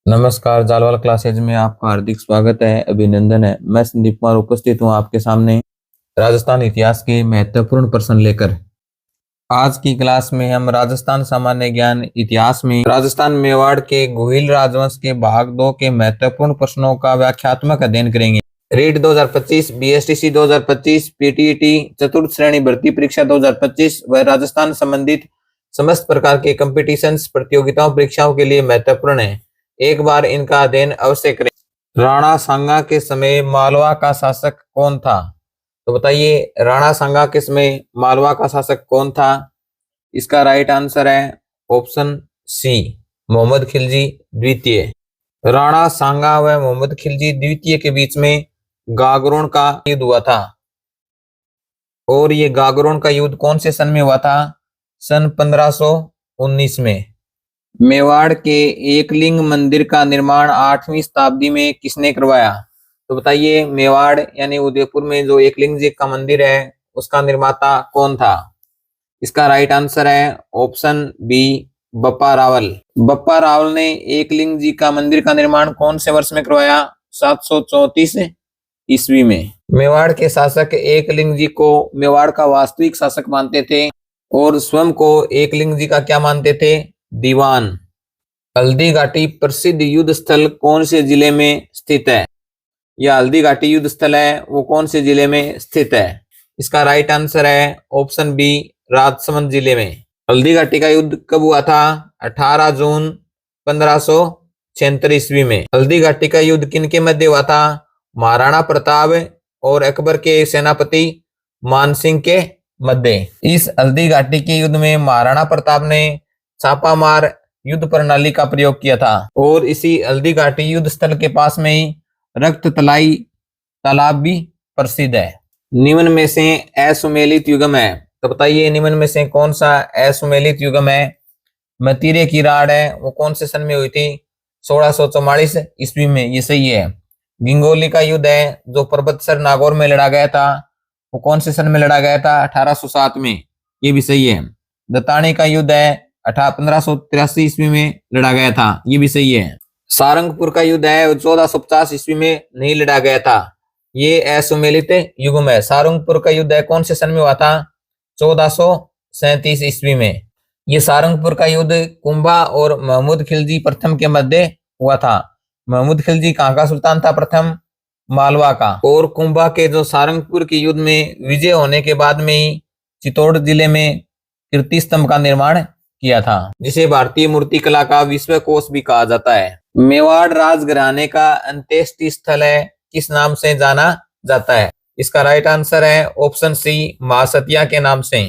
नमस्कार, जालवाल क्लासेज में आपका हार्दिक स्वागत है, अभिनंदन है। मैं संदीप कुमार उपस्थित हूँ आपके सामने राजस्थान इतिहास के महत्वपूर्ण प्रश्न लेकर। आज की क्लास में हम राजस्थान सामान्य ज्ञान इतिहास में राजस्थान मेवाड़ के गोहिल राजवंश के भाग 2 के महत्वपूर्ण प्रश्नों का व्याख्यात्मक अध्ययन करेंगे। रीट 2025, बीएसटीसी 2025, पीटीईटी चतुर्थ श्रेणी भर्ती परीक्षा 2025 व राजस्थान संबंधित समस्त प्रकार के कंपटीशंस प्रतियोगिताओं परीक्षाओं के लिए महत्वपूर्ण है। एक बार इनका अध्ययन अवश्य करें। राणा सांगा के समय मालवा का शासक कौन था? तो बताइए, राणा सांगा के समय मालवा का शासक कौन था? इसका राइट आंसर है ऑप्शन सी, मोहम्मद खिलजी द्वितीय। राणा सांगा व मोहम्मद खिलजी द्वितीय के बीच में गागरोन का युद्ध हुआ था। और ये गागरोन का युद्ध कौन से सन में हुआ था? सन 1519 में। मेवाड़ के एकलिंग मंदिर का निर्माण 8वीं शताब्दी में किसने करवाया? तो बताइए, मेवाड़ यानी उदयपुर में जो एकलिंग जी का मंदिर है उसका निर्माता कौन था? इसका राइट आंसर है ऑप्शन बी, बप्पा रावल। बप्पा रावल ने एकलिंग जी का मंदिर का निर्माण कौन से वर्ष में करवाया? 734 ईस्वी में। मेवाड़ के शासक एकलिंग जी को मेवाड़ का वास्तविक शासक मानते थे और स्वयं को एकलिंग जी का क्या मानते थे? दीवान। हल्दी घाटी प्रसिद्ध युद्ध स्थल कौन से जिले में स्थित है? यह हल्दी घाटी युद्ध स्थल है वो कौन से जिले में स्थित है? इसका राइट आंसर है ऑप्शन बी, राजसमंद जिले में। हल्दी घाटी का युद्ध कब हुआ था? 18 जून 1576 ईस्वी में। हल्दी घाटी का युद्ध किनके मध्य हुआ था? महाराणा प्रताप और अकबर के सेनापति मानसिंह के मध्य। इस हल्दी घाटी के युद्ध में महाराणा प्रताप ने छापामार युद्ध प्रणाली का प्रयोग किया था और इसी हल्दी घाटी युद्ध स्थल के पास में ही रक्त तलाई तालाब भी प्रसिद्ध है। निम्न में से असुमेलित युगम है। तो बताइए, निम्न में से कौन सा असुमेलित युगम है? मतीरे की राड़ है वो कौन से सन में हुई थी? 1644 ईस्वी में, ये सही है। गिंगोली का युद्ध है जो पर्वतसर नागौर में लड़ा गया था वो कौन से सन में लड़ा गया था? 1807 में, ये भी सही है। दतानी का युद्ध है 1583 ईस्वी में लड़ा गया था, ये भी सही है। सारंगपुर का युद्ध है 1450 ईस्वी में नहीं लड़ा गया था, ये असुमेलित युग में। सारंगपुर का युद्ध है कौन से सन में हुआ था? 1437 ईस्वी में। ये सारंगपुर का युद्ध कुंभा और महमूद खिलजी प्रथम के मध्य हुआ था। महमूद खिलजी कहाँ का सुल्तान था? प्रथम मालवा का। और कुंभा के जो सारंगपुर के युद्ध में विजय होने के बाद में ही चित्तौड़ जिले में कीर्ति स्तंभ का निर्माण किया था, जिसे भारतीय मूर्तिकला का विश्व कोश भी कहा जाता है। मेवाड़ राजघराने का अंत्येष्टि स्थल है किस नाम से जाना जाता है? इसका राइट आंसर है ऑप्शन सी, महासतिया के नाम से।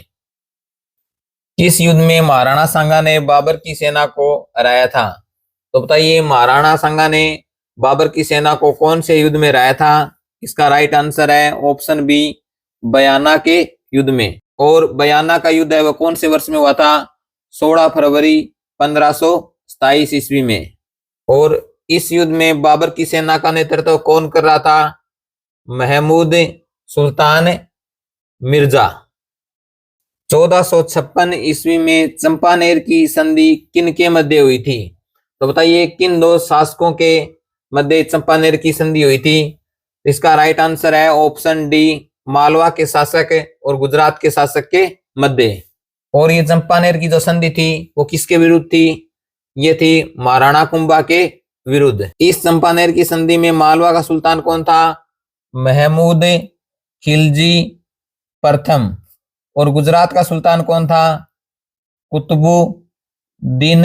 किस युद्ध में महाराणा सांगा ने बाबर की सेना को हराया था? तो बताइए, महाराणा सांगा ने बाबर की सेना को कौन से युद्ध में हराया था? इसका राइट आंसर है ऑप्शन बी, बयाना के युद्ध में। और बयाना का युद्ध है वह कौन से वर्ष में हुआ था? 16 फरवरी 1527 ईस्वी में। और इस युद्ध में बाबर की सेना का नेतृत्व कौन कर रहा था? महमूद सुल्तान मिर्जा। 1456 ईस्वी में चंपानेर की संधि किन के मध्य हुई थी? तो बताइए, किन दो शासकों के मध्य चंपानेर की संधि हुई थी? इसका राइट आंसर है ऑप्शन डी, मालवा के शासक और गुजरात के शासक के मध्य। और ये चंपानेर की जो संधि थी वो किसके विरुद्ध थी? ये थी महाराणा कुंभा के विरुद्ध। इस चंपानेर की संधि में मालवा का सुल्तान कौन था? महमूद खिलजी प्रथम। और गुजरात का सुल्तान कौन था? कुतुबुद्दीन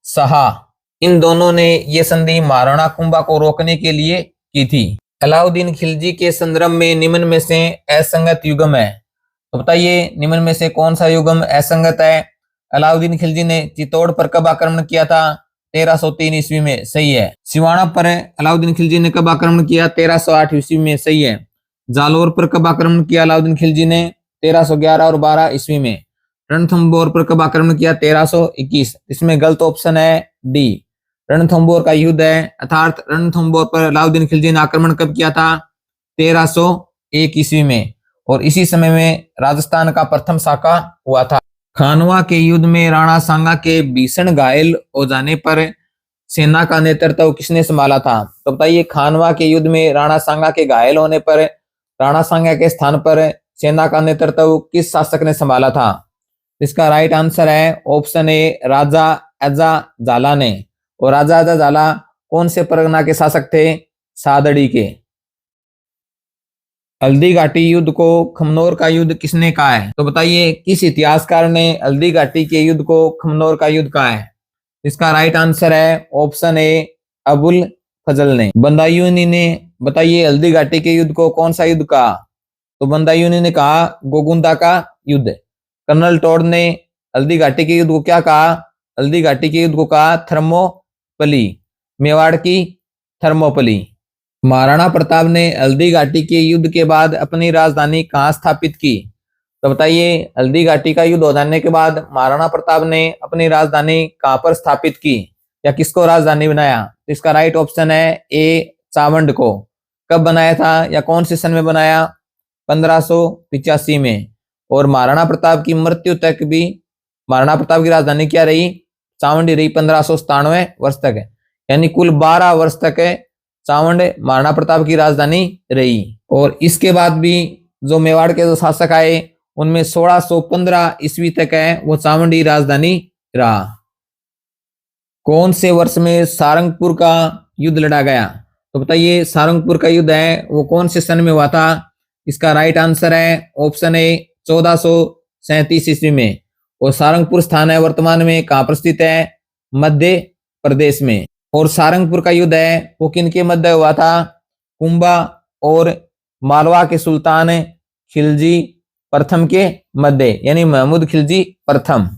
शाह। इन दोनों ने ये संधि महाराणा कुंभा को रोकने के लिए की थी। अलाउद्दीन खिलजी के संदर्भ में निम्न में से असंगत युगम है। तो बताइए, निम्न में से कौन सा युगम असंगत है? अलाउद्दीन खिलजी ने चित्तौड़ पर कब आक्रमण किया था? 1303 ईस्वी में, सही है। सिवाना पर अलाउद्दीन खिलजी ने कब आक्रमण किया? 1308 ईस्वी में, सही है। जालोर पर कब आक्रमण किया अलाउद्दीन खिलजी ने? 1311 और 12 ईस्वी में। रणथंभौर पर कब आक्रमण किया? 1321। इसमें गलत ऑप्शन है डी, रणथंभौर का युद्ध है, अर्थात रणथंभौर पर अलाउद्दीन खिलजी ने आक्रमण कब किया था? 1301 ईस्वी में। और इसी समय में राजस्थान का प्रथम साका हुआ था। खानवा के युद्ध में राणा सांगा के भीषण घायल हो जाने पर सेना का नेतृत्व किसने संभाला था? तो बताइए खानवा के युद्ध में राणा सांगा के घायल होने पर राणा सांगा के स्थान पर सेना का नेतृत्व किस शासक ने संभाला था? इसका राइट आंसर है ऑप्शन ए राजा एजा झाला ने। और राजा एजा झाला कौन से परगना के शासक थे? सादड़ी के। हल्दी घाटी युद्ध को खमनोर का युद्ध किसने कहा है? तो बताइए किस इतिहासकार ने हल्दी घाटी के युद्ध को खमनोर का युद्ध कहा है? इसका राइट आंसर है ऑप्शन ए अबुल फजल ने। बंदायूनी ने बताइए हल्दी घाटी के युद्ध को कौन सा युद्ध कहा? तो बंदायूनी ने कहा गोगुंदा का युद्ध। कर्नल टोड ने हल्दी घाटी के युद्ध को क्या कहा? हल्दी घाटी के युद्ध को कहा थर्मोपली, मेवाड़ की थर्मोपली। महाराणा प्रताप ने हल्दी घाटी के युद्ध के बाद अपनी राजधानी कहाँ स्थापित की? तो बताइए हल्दी घाटी का युद्ध हो जाने के बाद महाराणा प्रताप ने अपनी राजधानी कहाँ पर स्थापित की या किसको राजधानी बनाया? तो इसका राइट ऑप्शन है ए चावंड को। कब बनाया था या कौन से सन में बनाया? 1585 में। और महाराणा प्रताप की मृत्यु तक भी महाराणा प्रताप की राजधानी क्या रही? चावंड रही 1597 वर्ष तक, यानी कुल 12 वर्ष तक चावंड महाराणा प्रताप की राजधानी रही। और इसके बाद भी जो मेवाड़ के जो शासक आए उनमें 1615 ईस्वी तक है वो चावंडी राजधानी रहा। कौन से वर्ष में सारंगपुर का युद्ध लड़ा गया? तो बताइए सारंगपुर का युद्ध है वो कौन से सन में हुआ था? इसका राइट आंसर है ऑप्शन ए 1437 ईस्वी में। और सारंगपुर स्थान है वर्तमान में कहाँ पर स्थित है? मध्य प्रदेश में। और सारंगपुर का युद्ध है वो किन के मध्य हुआ था? कुंभा और मालवा के सुल्तान खिलजी प्रथम के मध्य, यानी महमूद खिलजी प्रथम।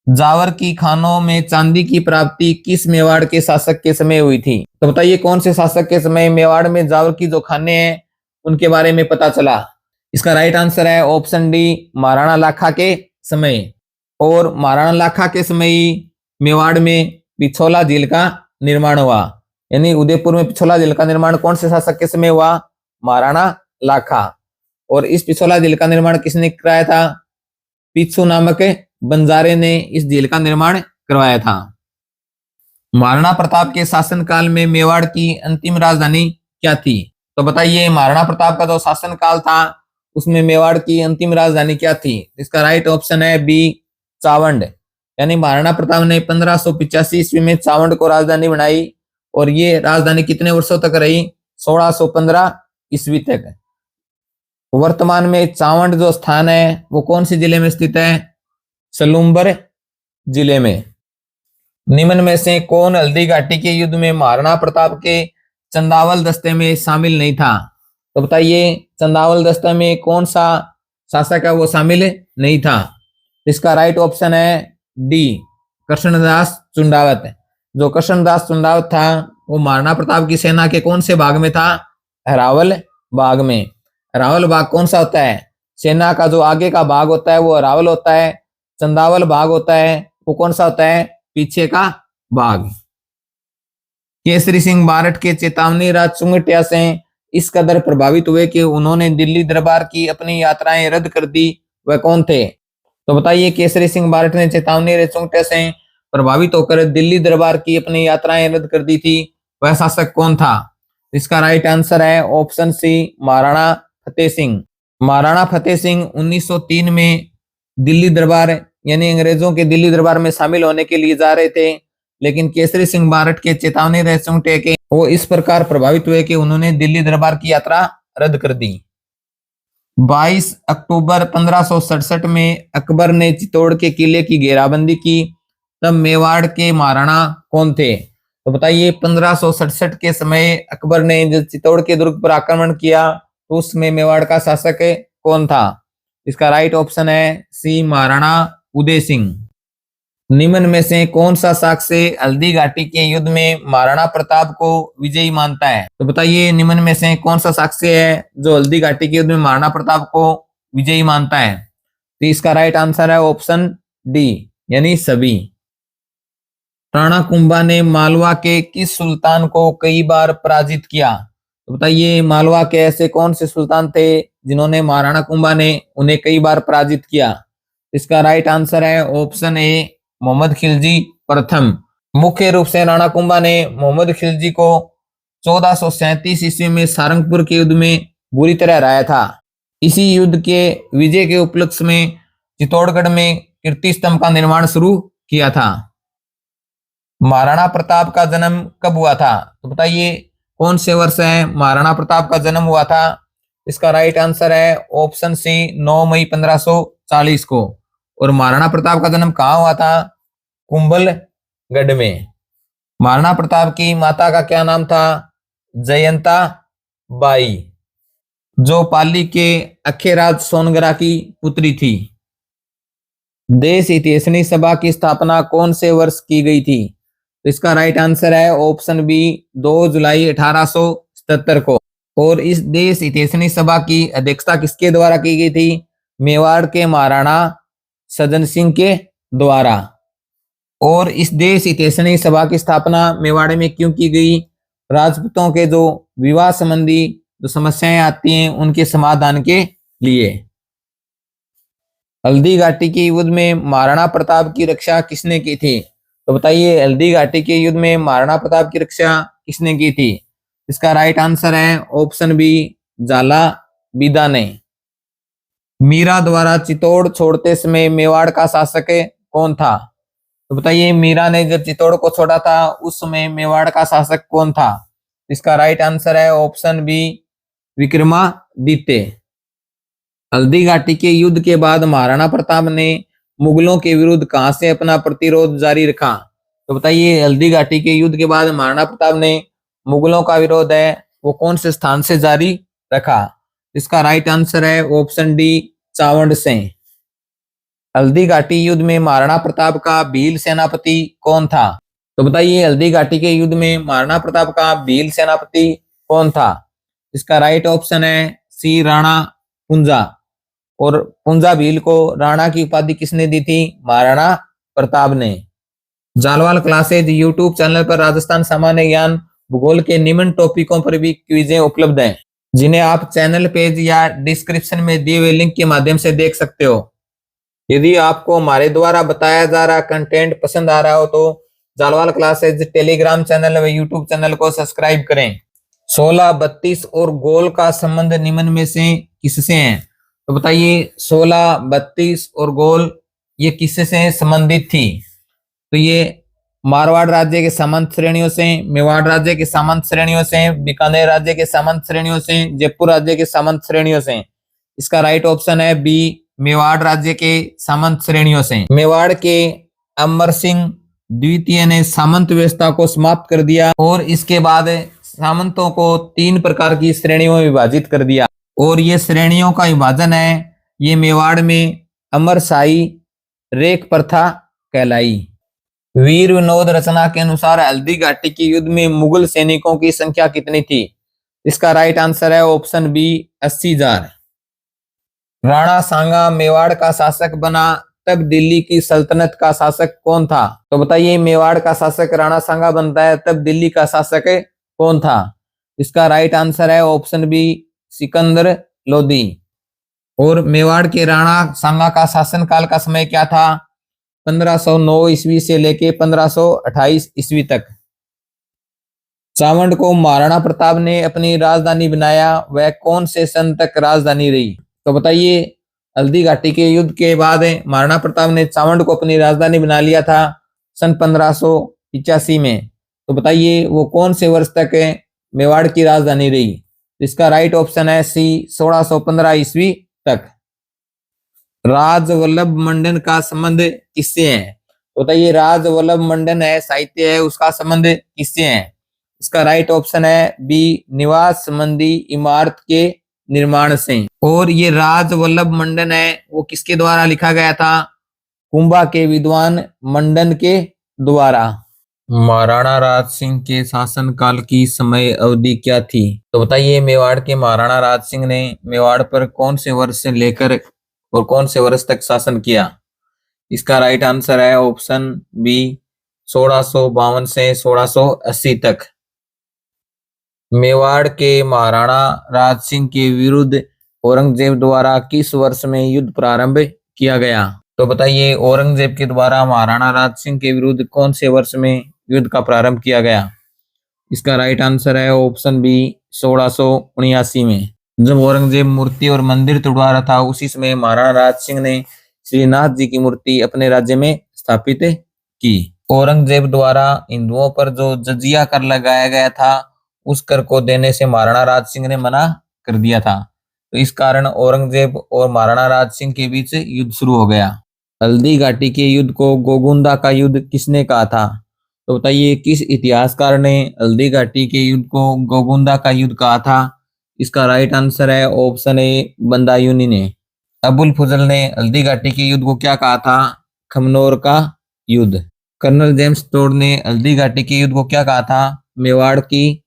जावर की खानों में चांदी की प्राप्ति किस मेवाड़ के शासक के समय हुई थी? तो बताइए कौन से शासक के समय मेवाड़ में जावर की जो खाने हैं उनके बारे में पता चला? इसका राइट आंसर है ऑप्शन डी महाराणा लाखा के समय। और महाराणा लाखा के समय ही मेवाड़ में पिछोला झील का निर्माण हुआ, यानी उदयपुर में पिछोला झील का निर्माण कौन से शासक के समय हुआ? महाराणा लाखा। और इस पिछोला झील का निर्माण किसने कराया था? पिछू नामक बंजारे ने इस झील का निर्माण करवाया था। महाराणा प्रताप के शासनकाल में मेवाड़ की अंतिम राजधानी क्या थी? तो बताइए महाराणा प्रताप का जो शासनकाल था उसमें मेवाड़ की अंतिम राजधानी क्या थी? इसका राइट ऑप्शन है बी चावंड। यानी महाराणा प्रताप ने 1585 ईस्वी में चावंड को राजधानी बनाई और ये राजधानी कितने वर्षों तक रही? 1615 ईस्वी तक। वर्तमान में चावंड जो स्थान है वो कौन से जिले में स्थित है? सलूम्बर जिले में। निम्न में से कौन हल्दी घाटी के युद्ध में महाराणा प्रताप के चंदावल दस्ते में शामिल नहीं था? तो बताइए चंदावल दस्ते में कौन सा शासक है वो शामिल नहीं था? इसका राइट ऑप्शन है डी कृष्णदास चुंडावत। जो कृष्णदास चुंडावत था वो महाराणा प्रताप की सेना के कौन से भाग में था? अरावल भाग में। अरावल भाग कौन सा होता है? सेना का जो आगे का भाग होता है वो अरावल होता है। चंदावल भाग होता है वो कौन सा होता है? पीछे का भाग। केसरी सिंह बारठ के चेतावनी राज चुंगटिया से इस कदर प्रभावित हुए कि उन्होंने दिल्ली दरबार की अपनी यात्राएं रद्द कर दी, वह कौन थे? तो बताइए केसरी सिंह बारठ ने चेतावनी राज चुंगटिया से प्रभावित होकर दिल्ली दरबार की अपनी यात्राएं रद्द कर दी थी, वह शासक कौन था? इसका राइट आंसर है ऑप्शन सी महाराणा फतेह सिंह। महाराणा फतेह सिंह 1903 में दिल्ली दरबार यानी अंग्रेजों के दिल्ली दरबार में शामिल होने के लिए जा रहे थे, लेकिन केसरी सिंह बारठ के चेतावनी रह चुंगटे के वो इस प्रकार प्रभावित हुए कि उन्होंने दिल्ली दरबार की यात्रा रद्द कर दी। 22 अक्टूबर 1567 में अकबर ने चित्तौड़ के किले की घेराबंदी की, तब मेवाड़ के महाराणा कौन थे? तो बताइए 1567 के समय अकबर ने जब चित्तौड़ के दुर्ग पर आक्रमण किया तो उसमें मेवाड़ का शासक कौन था? इसका राइट ऑप्शन है सी महाराणा उदय सिंह। निम्न में से कौन सा साक्ष्य हल्दी घाटी के युद्ध में महाराणा प्रताप को विजयी मानता है? तो बताइए निम्न में से कौन सा साक्ष्य है जो हल्दी घाटी के युद्ध में महाराणा प्रताप को विजयी मानता है? तो इसका राइट आंसर है ऑप्शन डी यानी सभी। राणा कुंभा ने मालवा के किस सुल्तान को कई बार पराजित किया? तो बताइए मालवा के ऐसे कौन से सुल्तान थे जिन्होंने महाराणा कुंभा ने उन्हें कई बार पराजित किया? इसका राइट आंसर है ऑप्शन ए मोहम्मद खिलजी प्रथम। मुख्य रूप से राणा कुंभा ने मोहम्मद खिलजी को 1437 ईस्वी में सारंगपुर के युद्ध में बुरी तरह हराया था। इसी युद्ध के विजय के उपलक्ष्य में चित्तौड़गढ़ में कीर्ति स्तंभ का निर्माण शुरू किया था। महाराणा प्रताप का जन्म कब हुआ था? तो बताइए कौन से वर्ष है महाराणा प्रताप का जन्म हुआ था? इसका राइट आंसर है ऑप्शन सी 9 मई 1540 को। और महाराणा प्रताप का जन्म कहाँ हुआ था? कुंभलगढ़ में। महाराणा प्रताप की माता का क्या नाम था? जयंता बाई, जो पाली के अखेराज सोनगरा की पुत्री थी। देश इतिहासनी सभा की स्थापना कौन से वर्ष की गई थी? तो इसका राइट आंसर है ऑप्शन बी 2 जुलाई 1877 को। और इस देश इतिहासनी सभा की अध्यक्षता किसके द्वारा की गई थी? मेवाड़ के महाराणा सज्जन सिंह के द्वारा। और इस देश इतिहासनी सभा की स्थापना मेवाड़ में क्यों की गई? राजपूतों के जो विवाह संबंधी जो समस्याएं आती हैं उनके समाधान के लिए। हल्दी घाटी के युद्ध में महाराणा प्रताप की रक्षा किसने की थी? तो बताइए हल्दी घाटी के युद्ध में महाराणा प्रताप की रक्षा किसने की थी? इसका राइट आंसर है ऑप्शन बी झाला बीदा ने। मीरा द्वारा चित्तौड़ छोड़ते समय मेवाड़ का शासक कौन था? तो बताइए मीरा ने जब चित्तौड़ को छोड़ा था उस समय मेवाड़ का शासक कौन था? इसका राइट आंसर है ऑप्शन बी विक्रमादित्य। हल्दी घाटी के युद्ध के बाद महाराणा प्रताप ने मुगलों के विरुद्ध कहां से अपना प्रतिरोध जारी रखा? तो बताइए हल्दी घाटी के युद्ध के बाद महाराणा प्रताप ने मुगलों का विरोध है वो कौन से स्थान से जारी रखा? इसका राइट आंसर है ऑप्शन डी चावंड से। हल्दी घाटी युद्ध में महाराणा प्रताप का भील सेनापति कौन था? तो बताइए हल्दी घाटी के युद्ध में महाराणा प्रताप का भील सेनापति कौन था? इसका राइट ऑप्शन है सी राणा पुंजा। और पुंजा भील को राणा की उपाधि किसने दी थी? महाराणा प्रताप ने। जालवाल क्लासेज यूट्यूब चैनल पर राजस्थान सामान्य ज्ञान भूगोल के निम्न टॉपिकों पर भी क्विजें उपलब्ध हैं, जिन्हें आप चैनल पेज या डिस्क्रिप्शन में दिए हुए लिंक के माध्यम से देख सकते हो। यदि आपको हमारे द्वारा बताया जा रहा कंटेंट पसंद आ रहा हो तो जालवाल क्लासेज टेलीग्राम चैनल व यूट्यूब चैनल को सब्सक्राइब करें। 16, 32 और गोल का संबंध निम्न में से किससे है? तो बताइए 16, 32 और गोल ये किससे संबंधित थी? तो ये मारवाड़ राज्य के सामंत श्रेणियों से, मेवाड़ राज्य के सामंत श्रेणियों से, बीकानेर राज्य के सामंत श्रेणियों से, जयपुर राज्य के सामंत श्रेणियों से। इसका राइट ऑप्शन है बी मेवाड़ राज्य के सामंत श्रेणियों से। मेवाड़ के अमर सिंह द्वितीय ने सामंत व्यवस्था को समाप्त कर दिया और इसके बाद सामंतों को 3 प्रकार की श्रेणियों में विभाजित कर दिया। और ये श्रेणियों का विभाजन है ये मेवाड़ में अमरशाही रेख प्रथा कहलाई। वीर विनोद रचना के अनुसार हल्दी घाटी के युद्ध में मुगल सैनिकों की संख्या कितनी थी? इसका राइट आंसर है ऑप्शन बी 80,000। राणा सांगा मेवाड़ का शासक बना तब दिल्ली की सल्तनत का शासक कौन था? तो बताइए मेवाड़ का शासक राणा सांगा बनता है तब दिल्ली का शासक कौन था? इसका राइट आंसर है ऑप्शन बी सिकंदर लोदी। और मेवाड़ के राणा सांगा का शासनकाल का समय क्या था? 1509 ईस्वी से लेके 1528 ईस्वी तक। चावंड को महाराणा प्रताप ने अपनी राजधानी बनाया, वह कौन से सन तक राजधानी रही? तो बताइए हल्दी घाटी के युद्ध के बाद महाराणा प्रताप ने चावंड को अपनी राजधानी बना लिया था सन 1585 में। तो बताइए वो कौन से वर्ष तक मेवाड़ की राजधानी रही? इसका राइट ऑप्शन है सी 1615 ईस्वी तक। राज वल्लभ मंडन का संबंध किससे है? तो बताइए राज वल्लभ मंडन है साहित्य है उसका संबंध किससे है? इसका राइट ऑप्शन है बी निवास संबंधी इमारत के निर्माण से। और ये राज वल्लभ मंडन है वो किसके द्वारा लिखा गया था? कुंभा के विद्वान मंडन के द्वारा। महाराणा राज सिंह के शासनकाल की समय अवधि क्या थी? तो बताइए मेवाड़ के महाराणा राज सिंह ने मेवाड़ पर कौन से वर्ष से लेकर और कौन से वर्ष तक शासन किया? इसका राइट आंसर है ऑप्शन बी 1652 से 1680 तक। मेवाड़ के महाराणा राज सिंह के विरुद्ध औरंगजेब द्वारा किस वर्ष में युद्ध प्रारंभ किया गया? तो बताइए औरंगजेब के द्वारा महाराणा राज सिंह के विरुद्ध कौन से वर्ष में युद्ध का प्रारंभ किया गया? इसका राइट आंसर है ऑप्शन बी 1679 में। जब औरंगजेब मूर्ति और मंदिर तोड़वा रहा था उसी समय महाराणा राज सिंह ने श्रीनाथ जी की मूर्ति अपने राज्य में स्थापित की। औरंगजेब द्वारा हिंदुओं पर जो जजिया कर लगाया गया था उस कर को देने से महाराणा राज सिंह ने मना कर दिया था। तो इस कारण औरंगजेब और महाराणा राज सिंह के बीच युद्ध शुरू हो गया। हल्दी घाटी के युद्ध को गोगुंदा का युद्ध किसने कहा था? तो बताइए किस इतिहासकार ने हल्दी घाटी के युद्ध को गोगुंदा का युद्ध कहा था? इसका राइट आंसर है ऑप्शन ए बंदायूनी ने। अबुल फजल ने हल्दी घाटी के युद्ध को क्या कहा था? खमनोर का युद्ध। कर्नल जेम्स टोड ने हल्दी घाटी के युद्ध को क्या कहा था? मेवाड़ की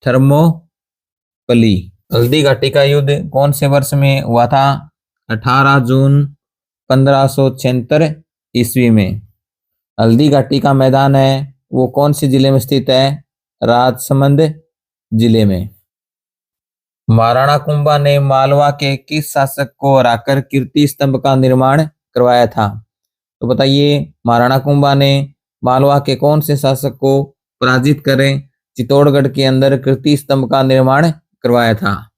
थर्मोपली। हल्दी घाटी का युद्ध कौन से वर्ष में हुआ था? 18 जून 1576 ईस्वी में। हल्दी घाटी का मैदान है वो कौन सी जिले में स्थित है? राजसमंद जिले में। महाराणा कुंभा ने मालवा के किस शासक को हराकर कीर्ति स्तंभ का निर्माण करवाया था? तो बताइए महाराणा कुंभा ने मालवा के कौन से शासक को पराजित कर चित्तौड़गढ़ के अंदर कीर्ति स्तंभ का निर्माण करवाया था?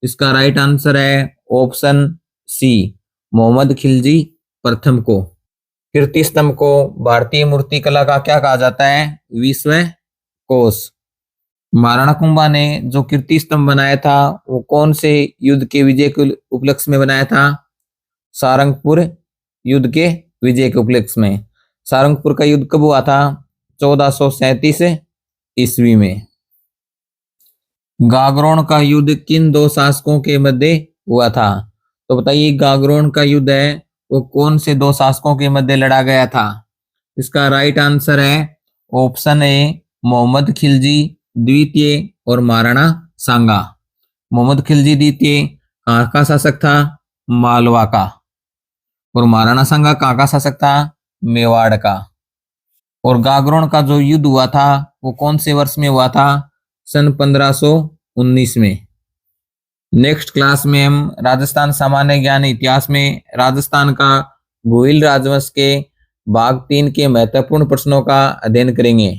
इसका राइट आंसर है ऑप्शन सी मोहम्मद खिलजी प्रथम को। कीर्ति स्तंभ को भारतीय मूर्ति कला का क्या कहा जाता है? विश्व कोश। महाराणा कुंभा ने जो कीर्ति स्तंभ बनाया था वो कौन से युद्ध के विजय के उपलक्ष्य में बनाया था? सारंगपुर युद्ध के विजय के उपलक्ष्य में। सारंगपुर का युद्ध कब हुआ था? 1437 ईस्वी में। गागरोन का युद्ध किन दो शासकों के मध्य हुआ था? तो बताइए गागरोन का युद्ध है वो कौन से दो शासकों के मध्य लड़ा गया था? इसका राइट आंसर है ऑप्शन ए मोहम्मद खिलजी द्वितीय और महाराणा सांगा। मोहम्मद खिलजी द्वितीय कहाँ का शासक था? मालवा का। और महाराणा सांगा कहाँ का शासक था? मेवाड़ का। और गागरोन का जो युद्ध हुआ था वो कौन से वर्ष में हुआ था? सन 1519 में। नेक्स्ट क्लास में हम राजस्थान सामान्य ज्ञान इतिहास में राजस्थान का भोइल राजवंश के भाग 3 के महत्वपूर्ण प्रश्नों का अध्ययन करेंगे।